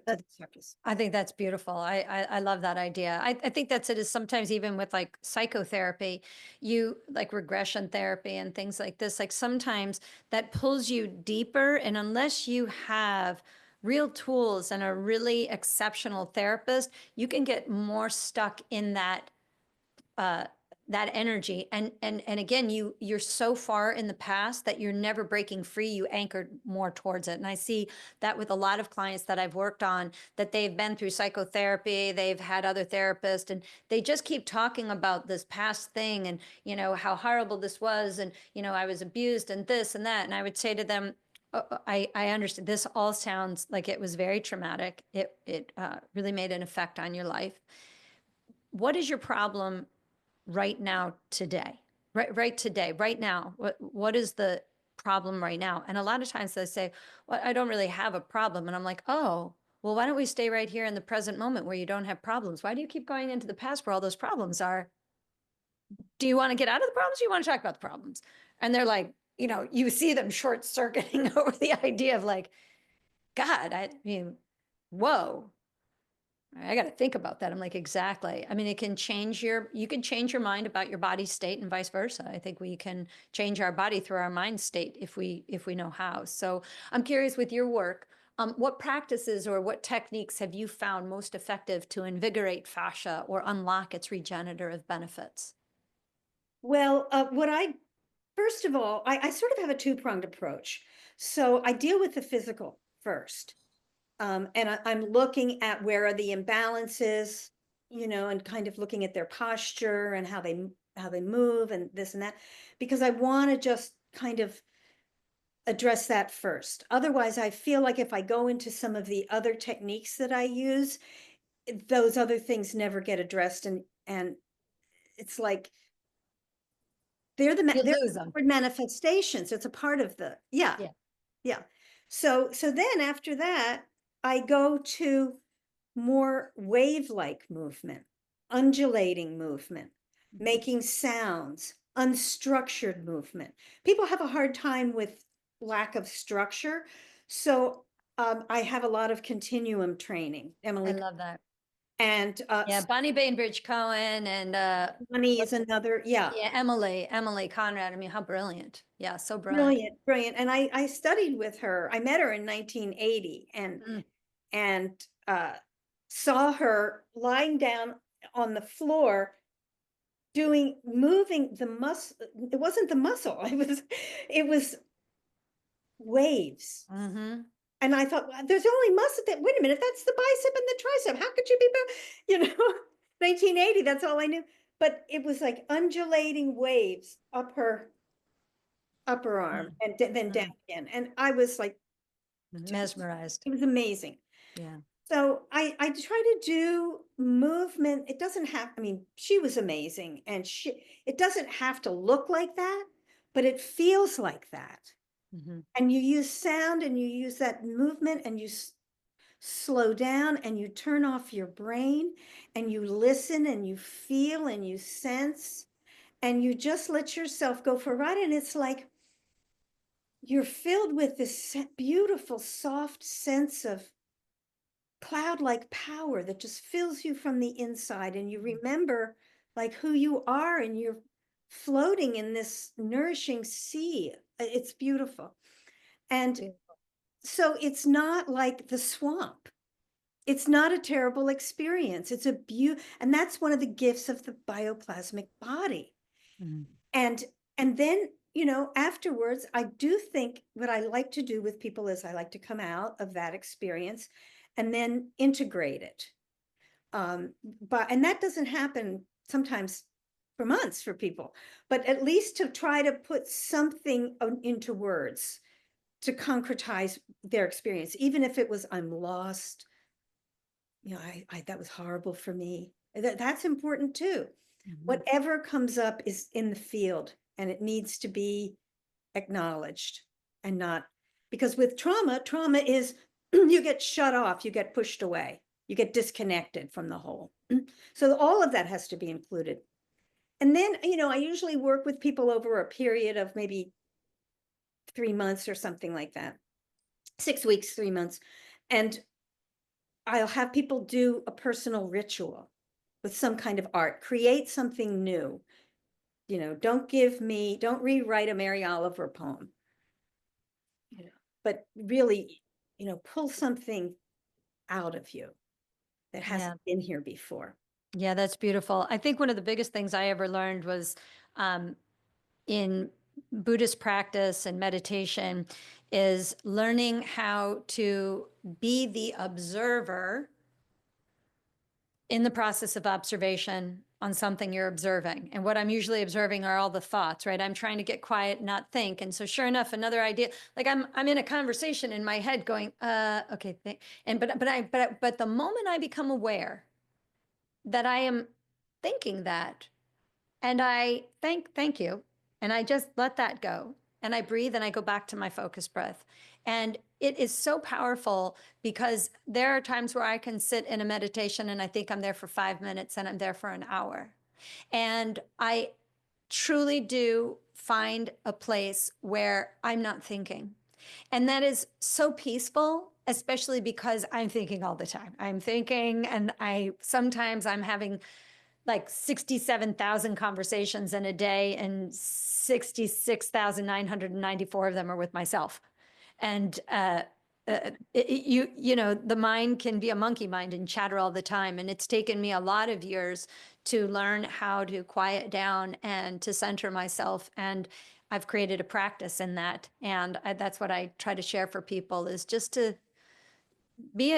the surface. I think that's beautiful. I love that idea. I think that's it, is sometimes even with like psychotherapy, you like regression therapy and things like this, like sometimes that pulls you deeper. And unless you have real tools and a really exceptional therapist, you can get more stuck in uh, that energy. And again, you're so far in the past that you're never breaking free. You anchored more towards it. And I see that with a lot of clients that I've worked on, that they've been through psychotherapy, they've had other therapists, and they just keep talking about this past thing and, you know, how horrible this was. And, you know, I was abused and this and that. And I would say to them, I understand. This all sounds like it was very traumatic. It really made an effect on your life. What is your problem right now today? Right today, right now. What is the problem right now. And a lot of times they say, well, I don't really have a problem. And I'm like, oh, well, why don't we stay right here in the present moment where you don't have problems? Why do you keep going into the past where all those problems are? Do you want to get out of the problems? Or you want to talk about the problems? And they're like, you see them short circuiting over the idea of like, God, I mean, whoa, I got to think about that. I'm like, exactly. I mean, you can change your mind about your body state and vice versa. I think we can change our body through our mind state if we know how. So I'm curious with your work, what practices or what techniques have you found most effective to invigorate fascia or unlock its regenerative benefits? Well, first of all, I sort of have a two-pronged approach. So I deal with the physical first. And I'm looking at where are the imbalances, and kind of looking at their posture and how they move and this and that, because I want to just kind of address that first. Otherwise, I feel like if I go into some of the other techniques that I use, those other things never get addressed, and it's like You they're lose the them. outward manifestations. It's a part of the yeah. Yeah. Yeah. So then after that, I go to more wave-like movement, undulating movement, Mhm. making sounds, unstructured movement. People have a hard time with lack of structure. So I have a lot of continuum training, I Emily, love that. and Yeah, Bonnie Bainbridge Cohen and money is what's another, yeah. yeah, Emily Conrad. I mean, how brilliant. Yeah, so brilliant. Brilliant, brilliant. And I studied with her. I met her in 1980 Mm, and saw her lying down on the floor moving the muscle. It wasn't the muscle. It was waves. mhm. And I thought, "Well, there's only muscle that, wait a minute, that's the bicep and the tricep. How could you be, you know, 1980, that's all I knew. But it was like undulating waves up her upper arm Mm, and then down mm. again. And I was like, Mesmerized. it was amazing. Yeah. So I try to do movement. It doesn't have, I mean, she was amazing, and it doesn't have to look like that, but it feels like that. Mhm. And you use sound and you use that movement and you slow down and you turn off your brain and you listen and you feel and you sense and you just let yourself go for a ride. And it's like you're filled with this beautiful, soft sense of cloud-like power that just fills you from the inside, and you remember like who you are, and you're floating in this nourishing sea. It's beautiful. And Beautiful. so it's not like the swamp. It's not a terrible experience. It's a and that's one of the gifts of the bioplasmic body. Mhm. And then, afterwards, I do think what I like to do with people is I like to come out of that experience and then integrate it. And that doesn't happen sometimes for months for people, but at least to try to put something into words to concretize their experience, even if it was, I'm lost, that was horrible for me. That's important too. Mhm. Whatever comes up is in the field and it needs to be acknowledged, and not, because with trauma is you get shut off, you get pushed away, you get disconnected from the whole. So all of that has to be included. And then, I usually work with people over a period of maybe 3 months or something like that, 6 weeks, 3 months. And I'll have people do a personal ritual with some kind of art, create something new. Don't rewrite a Mary Oliver poem, but really, pull something out of you that hasn't Yeah. been here before. Yeah, that's beautiful. I think one of the biggest things I ever learned was um, in Buddhist practice and meditation is learning how to be the observer in the process of observation on something you're observing. And what I'm usually observing are all the thoughts, right? I'm trying to get quiet, not think. And so sure enough, another idea, like I'm in a conversation in my head going, okay, and but the moment I become aware that I am thinking that, and I thank you, and I just let that go, and I breathe and I go back to my focus breath. And it is so powerful because there are times where I can sit in a meditation and I think I'm there for 5 minutes and I'm there for an hour. And I truly do find a place where I'm not thinking. And that is so peaceful, especially because I'm thinking all the time. I'm thinking, and sometimes I'm having like 67,000 conversations in a day, and 66,994 of them are with myself. And the mind can be a monkey mind and chatter all the time. And it's taken me a lot of years to learn how to quiet down and to center myself. And I've created a practice in that. And that's what I try to share for people, is just to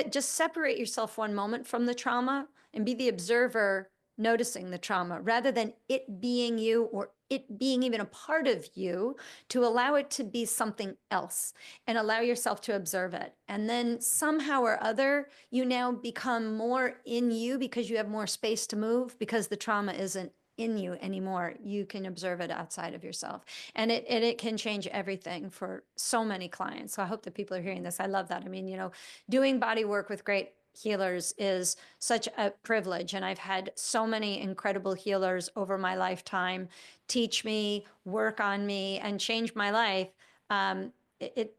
just separate yourself one moment from the trauma and be the observer noticing the trauma rather than it being you or it being even a part of you, to allow it to be something else and allow yourself to observe it. And then somehow or other, you now become more in you because you have more space to move, because the trauma isn't in you anymore. You can observe it outside of yourself. And it can change everything for so many clients. So I hope that people are hearing this. I love that. I mean, doing body work with great healers is such a privilege. And I've had so many incredible healers over my lifetime teach me, work on me, and change my life. It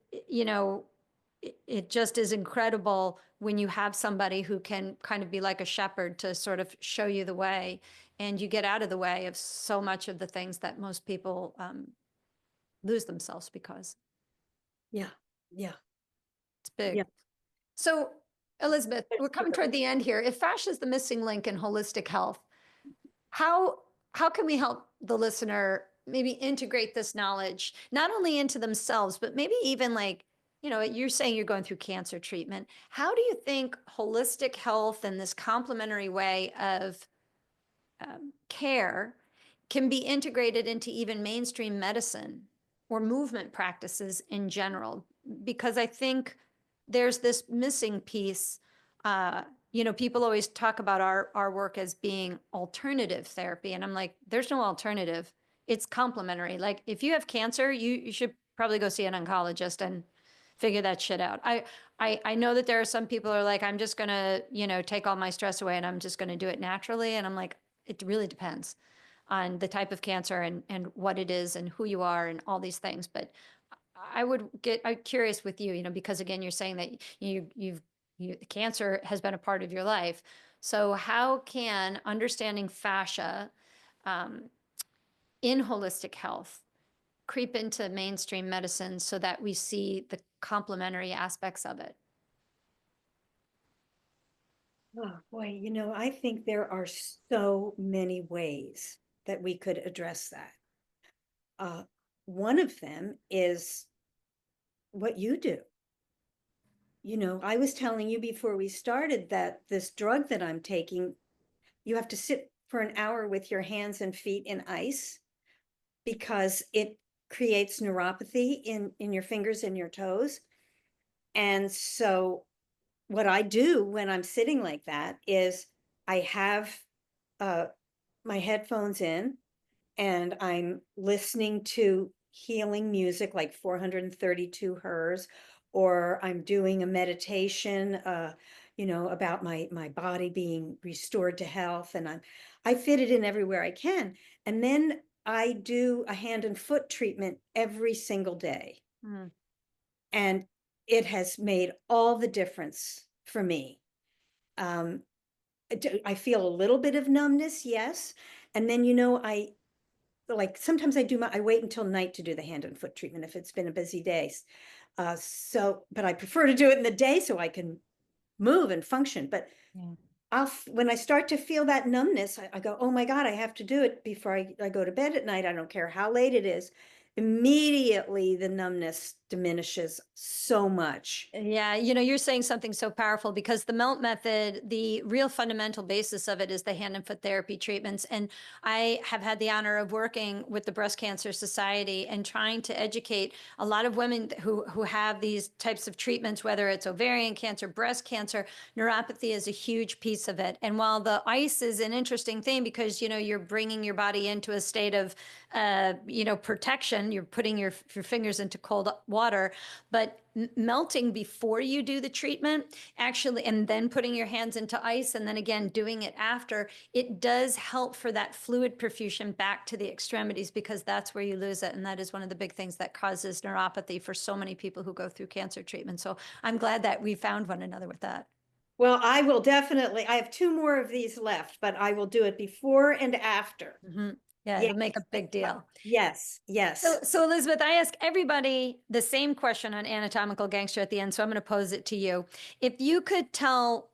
just is incredible when you have somebody who can kind of be like a shepherd to sort of show you the way, and you get out of the way of so much of the things that most people lose themselves because. Yeah. Yeah. It's big. Yeah. So, Elizabeth, we're coming toward the end here. If fascia is the missing link in holistic health, how how can we help the listener maybe integrate this knowledge not only into themselves, but maybe even like, you're saying you're going through cancer treatment. How do you think holistic health and this complementary way of care can be integrated into even mainstream medicine or movement practices in general? Because I think there's this missing piece. Uh, People always talk about our work as being alternative therapy. And I'm like, there's no alternative. It's complementary. Like if you have cancer, you should probably go see an oncologist and figure that shit out. I know that there are some people who are like, I'm just gonna, take all my stress away and I'm just gonna do it naturally. And I'm like, it really depends on the type of cancer and what it is and who you are and all these things. But I'm curious with you, because again, you're saying that cancer has been a part of your life. So how can understanding fascia um, in holistic health creep into mainstream medicine so that we see the complementary aspects of it? Oh boy, I think there are so many ways that we could address that. One of them is what you do. I was telling you before we started that this drug that I'm taking, you have to sit for an hour with your hands and feet in ice because it creates neuropathy in your fingers and your toes. And so what I do when I'm sitting like that is I have uh, my headphones in and I'm listening to healing music like 432 Hertz, or I'm doing a meditation, about my body being restored to health, and I fit it in everywhere I can, and then I do a hand and foot treatment every single day, Mm. and it has made all the difference for me. Um, I feel a little bit of numbness, yes, and then I like sometimes I wait until night to do the hand and foot treatment if it's been a busy day. But I prefer to do it in the day so I can move and function. But Yeah. when I start to feel that numbness, I go, oh my God, I have to do it before I go to bed at night. I don't care how late it is. Immediately the numbness diminishes so much. Yeah, you're saying something so powerful because the melt method, the real fundamental basis of it is the hand and foot therapy treatments. And I have had the honor of working with the Breast Cancer Society and trying to educate a lot of women who have these types of treatments, whether it's ovarian cancer, breast cancer. Neuropathy is a huge piece of it. And while the ice is an interesting thing because you're bringing your body into a state of protection, you're putting your fingers into cold water, but melting before you do the treatment actually, and then putting your hands into ice and then again doing it after, it does help for that fluid perfusion back to the extremities because that's where you lose it. And that is one of the big things that causes neuropathy for so many people who go through cancer treatment. So I'm glad that we found one another with that. Well, I will definitely, I have two more of these left, but I will do it before and after. Yeah, Yes. it'll make a big deal. Yes, So, yes. so Elizabeth, I ask everybody the same question on Anatomical Gangster at the end, so I'm going to pose it to you. If you could tell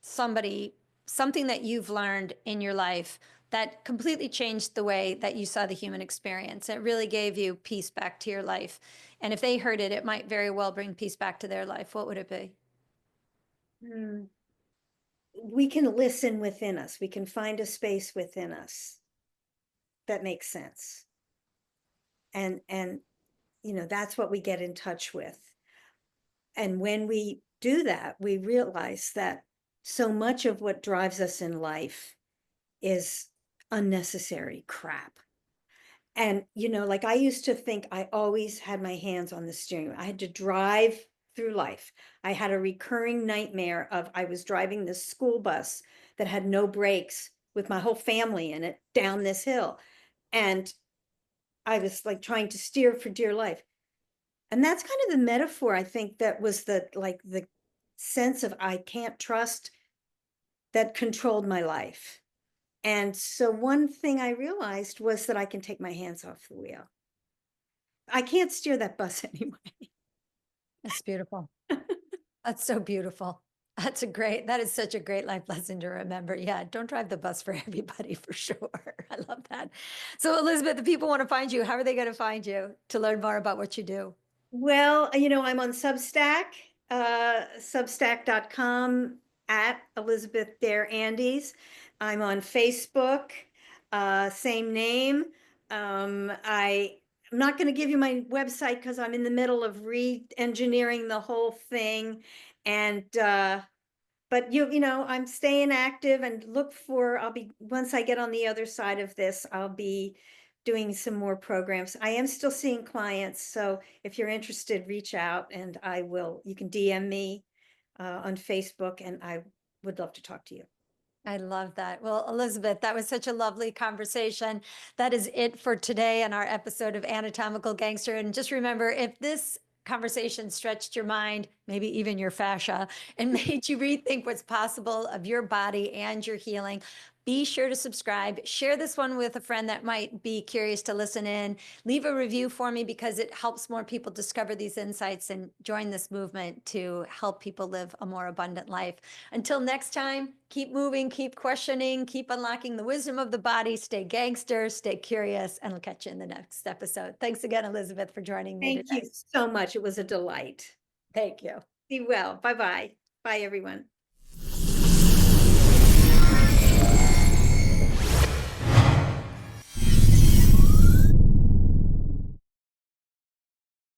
somebody something that you've learned in your life that completely changed the way that you saw the human experience, it really gave you peace back to your life, and if they heard it, it might very well bring peace back to their life, what would it be? Hmm. We can listen within us. We can find a space within us that makes sense. And that's what we get in touch with. And when we do that, we realize that so much of what drives us in life is unnecessary crap. And, like I used to think I always had my hands on the steering wheel. I had to drive through life. I had a recurring nightmare of I was driving this school bus that had no brakes with my whole family in it down this hill. And I was like trying to steer for dear life. And that's kind of the metaphor, I think, that was the sense of I can't trust that controlled my life. And so one thing I realized was that I can take my hands off the wheel. I can't steer that bus anyway. That's beautiful. That's so beautiful. That is such a great life lesson to remember. Yeah, don't drive the bus for everybody for sure. I love that. So, Elizabeth, the people want to find you. How are they going to find you to learn more about what you do? Well, I'm on Substack, substack.com at Elizabeth Dare Andes. I'm on Facebook, same name. I'm not going to give you my website because I'm in the middle of re-engineering the whole thing. And but I'm staying active and I'll be, once I get on the other side of this, I'll be doing some more programs. I am still seeing clients, so if you're interested, reach out and you can DM me on Facebook and I would love to talk to you. I love that. Well, Elizabeth, that was such a lovely conversation. That is it for today on our episode of Anatomical Gangster. And just remember, if this conversation stretched your mind, maybe even your fascia, and made you rethink what's possible of your body and your healing, be sure to subscribe. Share this one with a friend that might be curious to listen in. Leave a review for me because it helps more people discover these insights and join this movement to help people live a more abundant life. Until next time, keep moving, keep questioning, keep unlocking the wisdom of the body, stay gangster, stay curious, and I'll catch you in the next episode. Thanks again, Elizabeth, for joining me Thank you today. so much. It was a delight. Thank you. Be well. Bye-bye. Bye, everyone.